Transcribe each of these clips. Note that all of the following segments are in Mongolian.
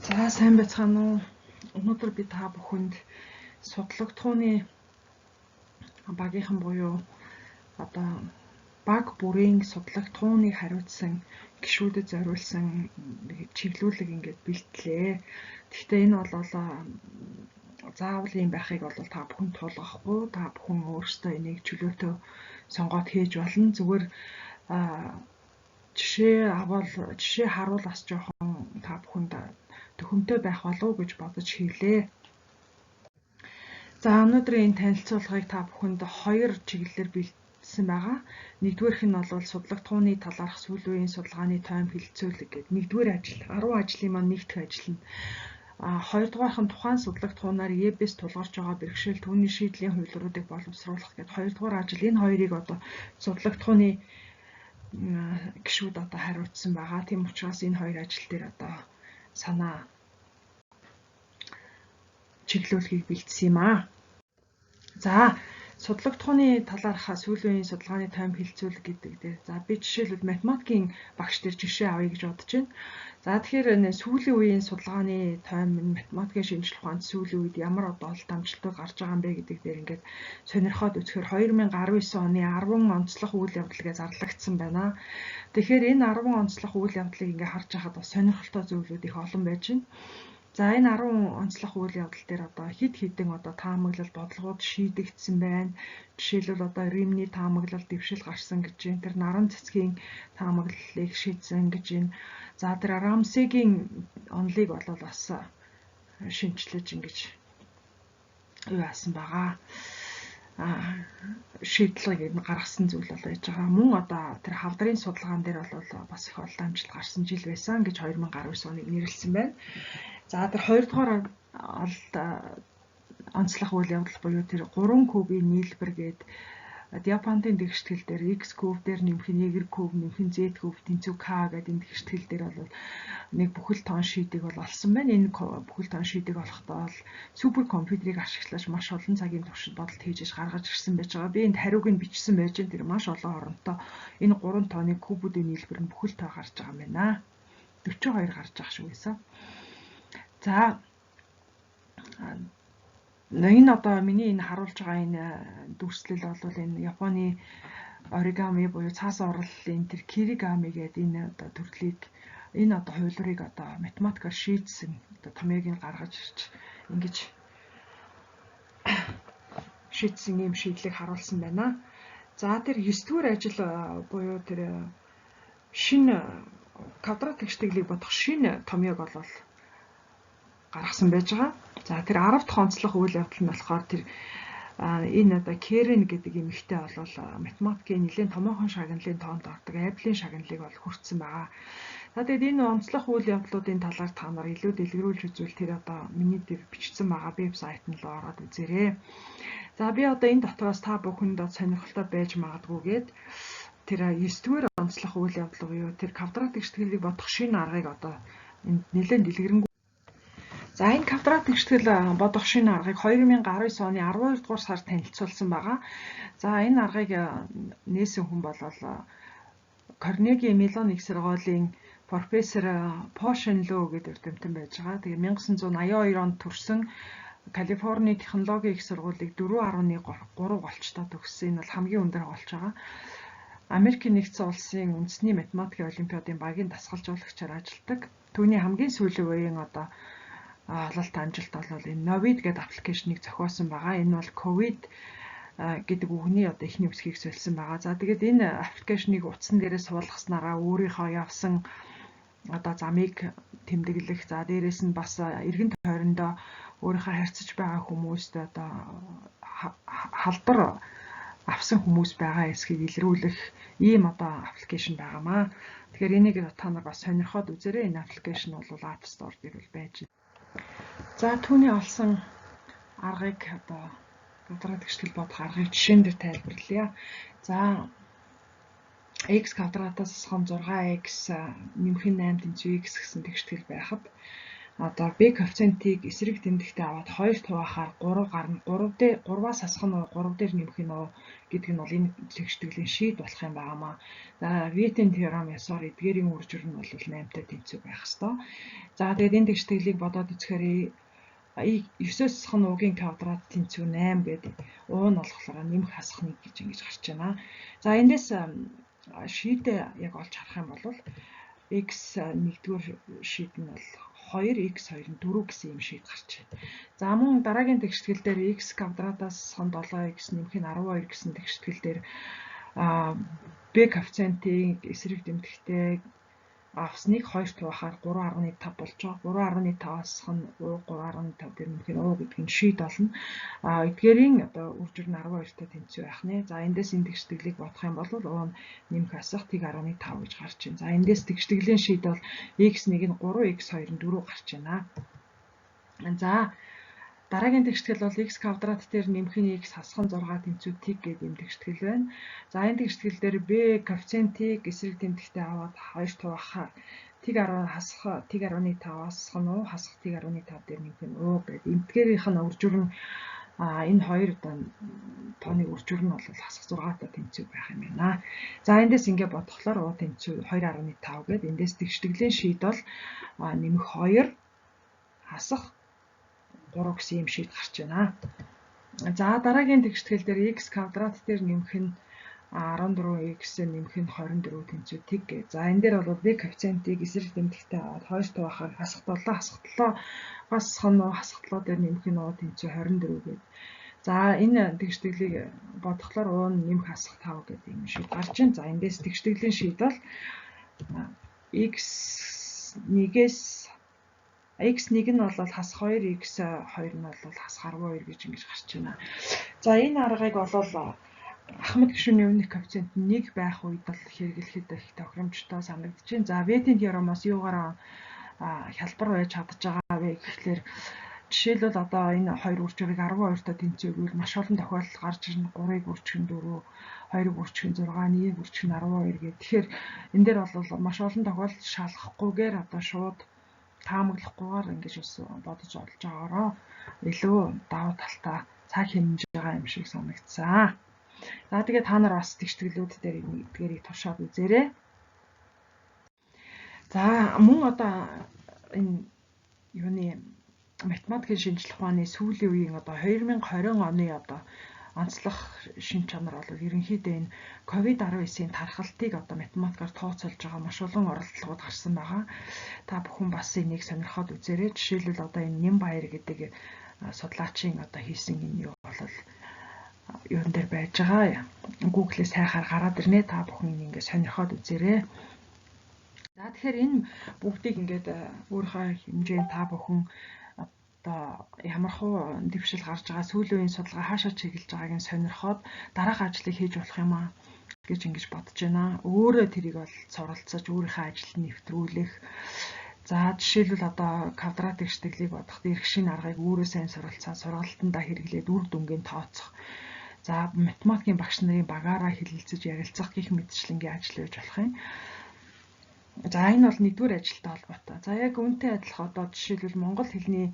За сайн байцгаана уу? Өнөөдөр би та бүхэнд судлагдхууны багийнхан буюу одоо баг бүрийн судлагдхууныг хариуцсан гишүүдэд зориулсан чиглүүлэг ингээд бэлтлээ. Гэхдээ энэ бол заавал юм байхыг бол та бүхэн тулгахгүй. Та бүхэн өөрсдөө энийг чөлөөтөө сонгоод хийж болно. Зүгээр жишээ харуул бас жоохон та бүхэнд төхөмтэй байх болов уу гэж бодож хийлээ. За өнөөдрийн энэ танилцуулгыг та бүхэнд хоёр чиглэлээр бэлдсэн байгаа. Нэгдүгээрх нь бол судлагдхууны талаарх сүүлийн үеийн судалгааны тойм хилцүүлэг гэдэг нэгдүгээр ажил, 10 ажлын маань нэгдэх ажил нь. Хоёрдугаарх нь тухайн судлагдхуунаар EBS тулгарч байгаа бэрхшээл түүний шийдлийн хувилбаруудыг боловсруулах гэдэг хоёрдугаар ажил. Энэ хоёрыг одоо судлагдхууны гишүүд одоо хариуцсан байгаа. Тийм учраас энэ хоёр ажил дээр одоо санаа чиглүүлгийг бэлдсэн юм аа. За судлагдхууны талаарх сүүлийн үеийн судалгааны тойм хилцүүлэг гэдэг дээр за би жишээлбэл математикийн багш дээр жишээ авъя гэж бодож байна. За тэгэхээр сүүлийн үеийн судалгааны тойм математикийн шинжилгээ ухаанд сүүлийн үед ямар одоо олт амжилтууд гарч байгаа юм бэ гэдэг дээр ингээд сонирхоод үзэхээр 2019 оны 10 онцлог үйл явдал гэж зарлагдсан байна. Тэгэхээр энэ 10 онцлог үйл явдлыг ингээд харж байхад бас сонирхолтой зүйлүүд их олон байж байна. За энэ 10 онцлог үйл явдал дээр одоо хэд хэдэн одоо таамаглал бодлогууд шийдэгдсэн байна. Жишээлбэл одоо римний таамаглал дэвшил гарсан гэж байна. Тэр наран цэцгийн таамаглалыг шийдсэн гэж байна. За тэр Рамсегийн онолыг бол бас шинжилж ингэж юу яасан байгаа. Шийдлийг гаргасан зүйл бол байж байгаа. Мөн одоо тэр хавдрын судалгаан дээр бол бас их олон амжилт гарсан жил байсан гэж 2019 оныг нэрлсэн байна. За тэр хоёрдугаар онцлог үйл явдал буюу тэр 3 кубын нийлбэр гээд Японы тэгштгэл дээр x куб дээр нэмэх нь y куб нэмэх нь z куб тэнцүү k гэдэг энэ тэгштгэл дээр бол нэг бүхэл тоон шийдийг бол олсон байна. Энэ бүхэл тоон шийдийг олохдоо бол суперкомпьютерийг ашиглаж маш олон цагийн туршид бодолт хийж гаргаж ирсэн байж байгаа. Би энд хариуг нь бичсэн байж энэ тэр маш олон оронтой энэ 3 тооны кубүүдийн нийлбэр нь бүхэл тоо гарч байгаа юм байна. 42 гарч байгаа шүү гэсэн. За энэ одоо миний энэ харуулж байгаа энэ дүрслэл бол энэ Японы оригами буюу цаас урлалын тэр киригами гэдэг энэ одоо төрлийг энэ одоо хувилбарыг одоо математикаар шийдсэн одоо томьёог нь гаргаж ирж ингэж шийдсэн юм шийдлийг харуулсан байна. За тэр 9 дугаар ажил буюу тэр шинэ квадрат тэгштэглийг бодох шинэ томьёог бол гаргасан байж байгаа. За тэр 10 дахь онцлог үйл явдал нь болохоор тэр энэ одоо Керен гэдэг эмэгтэй бол математикийн нэлээд томоохон шагналын тоонд ордог Apple-ийн шагналыг бол хүртсэн байгаа. За тэгээд энэ онцлог үйл явдлуудын талаар та нар илүү дэлгэрүүлж үзвэл тэр одоо миний дээр бичсэн байгаа вебсайт нь л ороод үзээрэй. За би одоо энэ дотроос та бүхэнд сонирхолтой байж магадгүйгээд тэр 9 дугаар онцлог үйл явдал буюу тэр квадрат тэгштгэлийг бодох шинэ аргыг одоо нэлээд дэлгэрэнгүй. За энэ квадрат тэгштгэл бодох шинэ аргыг 2019 оны 12 дугаар сард танилцуулсан байгаа. За энэ аргыг нээсэн хүн бол Карнеги Меллон их сургуулийн профессор Пошен Ло гэдэг эрдэмтэн байж байгаа. Тэгээ 1982 онд төрсэн Калифорни технологийн их сургуулийг 4.13 голчтой төгссөн. Энэ бол хамгийн өндөр голч байгаа. Америкийн нэгдсэн улсын үндэсний математикийн олимпиадын багийн дасгалжуулагчаар ажилладаг. Түүний хамгийн сүүлийн үеийн одоо ололт амжилт бол энэ Novid гэдэг аппликейшнийг зохиосон байгаа. Энэ бол COVID гэдэг үгний одоо эхний үсгийг солисон байгаа. За тэгээд энэ аппликейшнийг утсан дээрээ суулгаснараа өөрийнхөө явсан одоо замыг тэмдэглэх. За дээрээс нь бас эргэн тойрондоо өөрийнхөө харьцаж байгаа хүмүүст одоо халдвар авсан хүмүүс байгаа эсхийг илрүүлэх ийм одоо аппликейшн байгаамаа. Тэгэхээр энийг та нар бас сонирхоод үзээрэй. Энэ аппликейшн бол App Store дээр бол байж байна. За түүний олсон аргыг одоо квадрат тэгштгэл бодох аргыг жишээн дээр тайлбарлая. За x квадратаас асгам 6x нэмэх нь 8 тэнцүү x гэсэн тэгштгэл байхад одоо b коэффициентийг эсрэг тэмдэгтээ аваад 2 тугаахаар 3 гарна. 3-аас асах нь 3 дээр нэмэх нь гэдэг нь бол энэ тэгштгэлийн шийд болох юм байнамаа. За Виетен теорем ясаар эдгээрийн үр жир нь бол 8-тай тэнцүү байх ёстой. За тэгээд энэ тэгштэглийг бодоод үзэхээр 9-с хан уугийн квадрат тэнцүү 8 гэдэг. Уу нь болохоор нэмэх хасах 1 гэж ингэж гарч байна. За эндээс шийдэ яг олж харах юм бол x 1-р шийд нь бол 2 x 2 нь 4 гэсэн юм шийд гарч байна. За мөн дараагийн тэгштгэл дээр x квадратаас хан 7x нэмэх нь 12 гэсэн тэгштгэл дээр b коэффициентийн эсрэг дэмжигтэй авсныг 2 туухаар 3.5 болж байгаа. 3.5-аас хан 3.5 дээр нэмэх нь уу гэдэг нь шийд болно. Эдгээрийн одоо үржир нь 12-тай тэнцүү байх нэ. За эндээс энэ тэгштэглийг бодох юм бол уу нэмэх хасах 1.5 гэж гарч байна. За эндээс тэгштэглийн шийд бол x1 нь 3 x2 нь 4 гарч байна. За дараагийн тэгштгэл бол x квадрат дээр нэмхийн x хасах нь 6 тэнцүү тэг гэдэг юм тэгштгэл байна. За энэ тэгштгэл дээр b коэффициентийг эсрэг тэмдэгтээ аваад 2 туухаар тэг хасах 1.5-аас хануу хасах 1.5 дээр нэмэх нь уу гэдэг. Эдгээрийнх нь үржир нь энэ хоёр одоо тооны үржир нь бол хасах 6-тай тэнцүү байх юм байна. За эндээс ингээд бодглохлоор уу тэнцүү 2.5 гэдэг. Эндээс тэгштэглийн шийд бол нэмэх 2 хасах 3 гэсэн юм шийд гарч байна. За дараагийн тэгштгэл дээр x квадрат дээр нэмэх нь 14x нэмэх нь 24 тэнцүү тэг гэ. За энэ дээр бол b коэффициентийг эсрэг тэмдэгтээ аваад 2 туухаар хасах 7 хасах 7-аас хануу хасах 7 дээр нэмэх нь уу тэнцүү 24 гэ. За энэ тэгштэглийг бодглохлоор уу нэмэх хасах 5 гэдэг юм шийд гарч байна. За эндээс тэгштэглийн шийд бол x1 нь бол хасах 2 x2 нь бол хасах 12 гэж ингэж гарч байна. За энэ аргыг бол Ахмад гишүүний өмнөх коэффициент нь 1 байх үед бол хэрэглэхэд их тохиромжтой санагдаж байна. За V-ийн теоремоос юугаар хялбар байж чадж байгаа вэ гэхлээр жишээлбэл одоо энэ хоёр үржирийг 12-тай тэнцээгүүл маш олон тохиолдолд гарч ирнэ. 3-ыг үржих нь 4, 2-ыг үржих нь 6, 1-ийг үржих нь 12 гэх. Тэгэхээр энэ дээр бол маш олон тохиолдолд шалгахгүйгээр одоо шууд таамаглахгүйгээр ингэж бас бодож олж байгаараа илүү давуу талтай цаг хэмнэж байгаа юм шиг санагдсан. За тэгээд та нар бас тэгштэглүүд дээр эдгээрийг туршаад үзээрэй. За мөн одоо энэ юуны математикийн шинжлэх ухааны сүүлийн үеийн одоо 2020 оны одоо онцлог шин чанар бол ерөнхийдөө энэ COVID-19-ийн тархалтыг одоо математикаар тооцоолж байгаа маш олон оролдлогууд гарсан байгаа. Та бүхэн бас энийг сонирхоод үзээрэй. Жишээлбэл одоо энэ Нямбаяр гэдэг судлаачийн одоо хийсэн энэ юу бол юун дээр байж байгаа. Google-ээс хайхаар гараад ирнэ. Та бүхэн ингэ сонирхоод үзээрэй. За тэгэхээр энэ бүгдийг ингээд өөрийнхөө хэмжээнд та бүхэн одоо ямархуу дэвшил гарч байгаа сүүлийн үеийн судалгаа хаашаа чиглэж байгааг нь сонирхоод дараах ажлыг хийж болох юм аа гэж ингэж бодож байна. Өөрөө тэрийг бол суралцаж өөрийнхөө ажил нэвтрүүлэх. За жишээлбэл одоо квадрат тэгштэглийг бодоход эрх шин аргыг өөрөө сайн суралцаад сургалтандаа хэрэглээд үр дүнгийн тооцох. За математикийн багш нарын багаараа хэлэлцэж ярилцах гэх мэтчлэнгийн ажил байж болох юм. За энэ бол нэгдүгээр ажилтай холбоотой. За яг үүнтэй адилхан одоо жишээлбэл монгол хэлний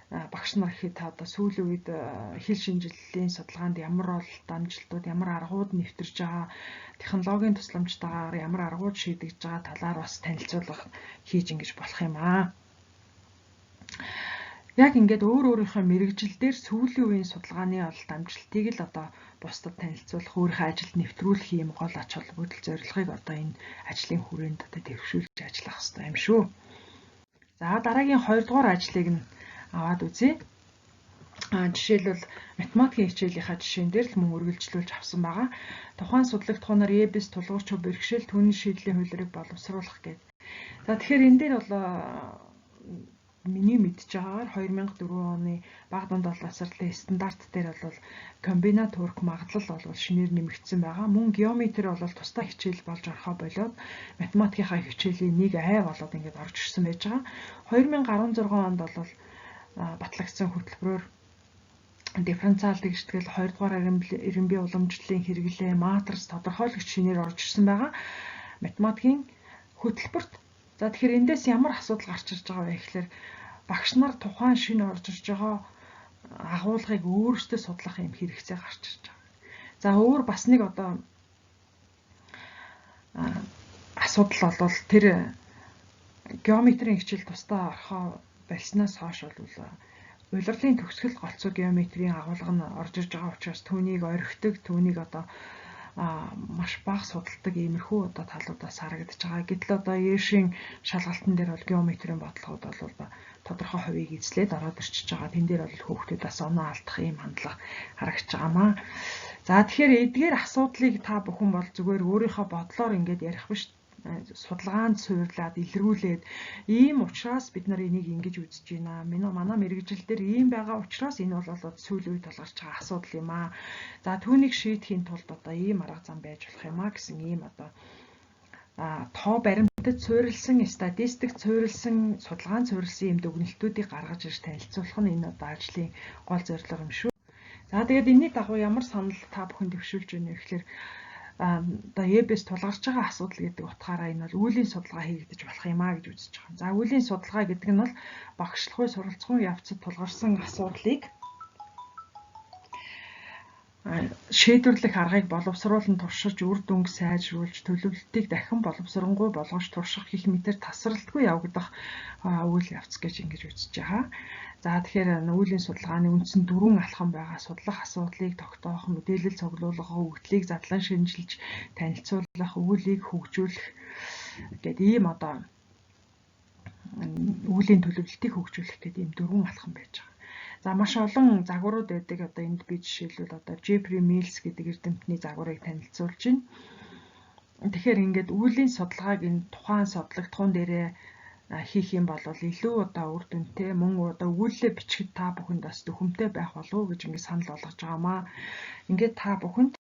багш нар гэхэд та одоо сүүлийн үед хэл шинжилгээний судалгаанд ямар бол дамжилтууд, ямар аргууд нэвтэрж байгаа, технологийн тусламжтайгаар ямар аргууд шийдэгдэж байгаа талаар бас танилцуулга хийж ингэж болох юм аа. Яг ингээд өөр өөрийнхөө мэрэгжил дээр сүүлийн үеийн судалгааны бол дамжилтыг л одоо бусдад танилцуулах, өөрийнхөө ажилд нэвтрүүлэх юм гол ач холбогдол зорилгыг одоо энэ ажлын хүрээнд одоо дэвшүүлж ажиллах хэрэгтэй юм шүү. За дараагийн 2 дугаар ажлыг нь аваад үзье. Жишээлбэл математикийн хичээлийнхаа жишээн дээр л мөн үргэлжлүүлж авсан байгаа. Тухайн судлагт хунаар эбис тулгуурч бэрхшээл түүний шийдлийн хуулийг боловсруулах гэдэг. За тэгэхээр энэ дээр бол миний мэдж байгаагаар 2004 оны бага дунд боловсролын стандарт дээр бол комбинат турк магадлал бол шинээр нэмэгдсэн байгаа. Мөн геометри бол тусдаа хичээл болж орохоо болоод математикийнхаа хичээлийн нэг ай болоод ингээд орж ирсэн байж байгаа. 2016 онд бол батлагдсан хөтөлбөрөөр дифференциал тэгштгэл 2 дугаар эренбийн уламжлалын хэрэглээ матрис тодорхойлогч шинээр орж ирсэн байгаа. Математикийн хөтөлбөрт. За тэгэхээр эндээс ямар асуудал гарч ирж байгаа вэ гэхээр багш нар тухайн шинэ орж ирж байгаа агуулгыг өөрсдөө судлах юм хэрэгцээ гарч ирж байгаа. За өөр бас нэг одоо асуудал бол тэр геометрийн хичээл тусдаа орохоо болсноос хойш бол улирлын төгсгөл голцоо геометрийн агуулга нь орж ирж байгаа учраас түүнийг орхидог, түүнийг одоо маш бага судалдаг иймэрхүү одоо талуудаас харагдаж байгаа. Гэтэл одоо Эшийн шалгалтын дээр бол геометрийн бодлогод бол тодорхой хувийг эзлээд ороод ирчихэж байгаа. Тэн дээр бол хүүхдүүдээс оноо алдах ийм хандлага харагдаж байгаамаа. За тэгэхээр эдгээр асуудлыг та бүхэн бол зүгээр өөрийнхөө бодлоор ингээд ярих биш, судалгаанд суйрлаад илрүүлээд ийм учраас бид нар энийг ингэж үзэж байна. Манай мэрэгжил дээр ийм байгаа учраас энэ бол сүүлийн үед тулгарч байгаа асуудал юм аа. За түүнийг шийдэхийн тулд одоо ийм арга зам байж болох юм аа гэсэн ийм одоо тоо баримтад суурилсан, статистик суурилсан, судалгаанд суурилсан ийм дүгнэлтүүдийг гаргаж ирж танилцуулах нь энэ одоо ажлын гол зорилго юм шүү. За тэгээд энэний дагуу ямар санал та бүхэн дэвшүүлж байна вэ гэхээр одоо ЕБС тулгарч байгаа асуудал гэдэг утгаараа энэ бол үеийн судалгаа хийгдэж болох юм аа гэж үзэж байгаа. За үеийн судалгаа гэдэг нь бол багшлахуй суралцсан явцад тулгарсан асуудлыг шийдвэрлэх аргыг боловсруулан туршиж, үр дүнг сайжруулж, төлөвлөлтийг дахин боловсронгуй болгож турших гэх мэтэр тасралтгүй явагдах үйл явц гэж ингэж үзэж байгаа. За тэгэхээр үеийн судалгааны үндсэн 4 алхам байгаа. Судлах асуудлыг тогтоох, мэдээлэл цуглуулах, өгөгдлийг задлан шинжилж, танилцуулах, үүлийг хөгжүүлэх гэдэг ийм одоо үеийн төлөвлөлтийг хөгжүүлэх гэдэг ийм 4 алхам байж байгаа. За маш олон загварууд байдаг. Одоо энд би жишээлбэл одоо Jeffrey Mills гэдэг эрдэмтний загварыг танилцуулж байна. Тэгэхээр ингээд үеийн судалгааг энэ тухайн судлагдхуун дээрээ хийх юм бол илүү одоо үр дүнтэй, мөн одоо өгүүлэлээ бичгэд та бүхэнд бас төхөмтэй байх болов уу гэж ингээд санал болгож байгаамаа. Ингээд та бүхэнд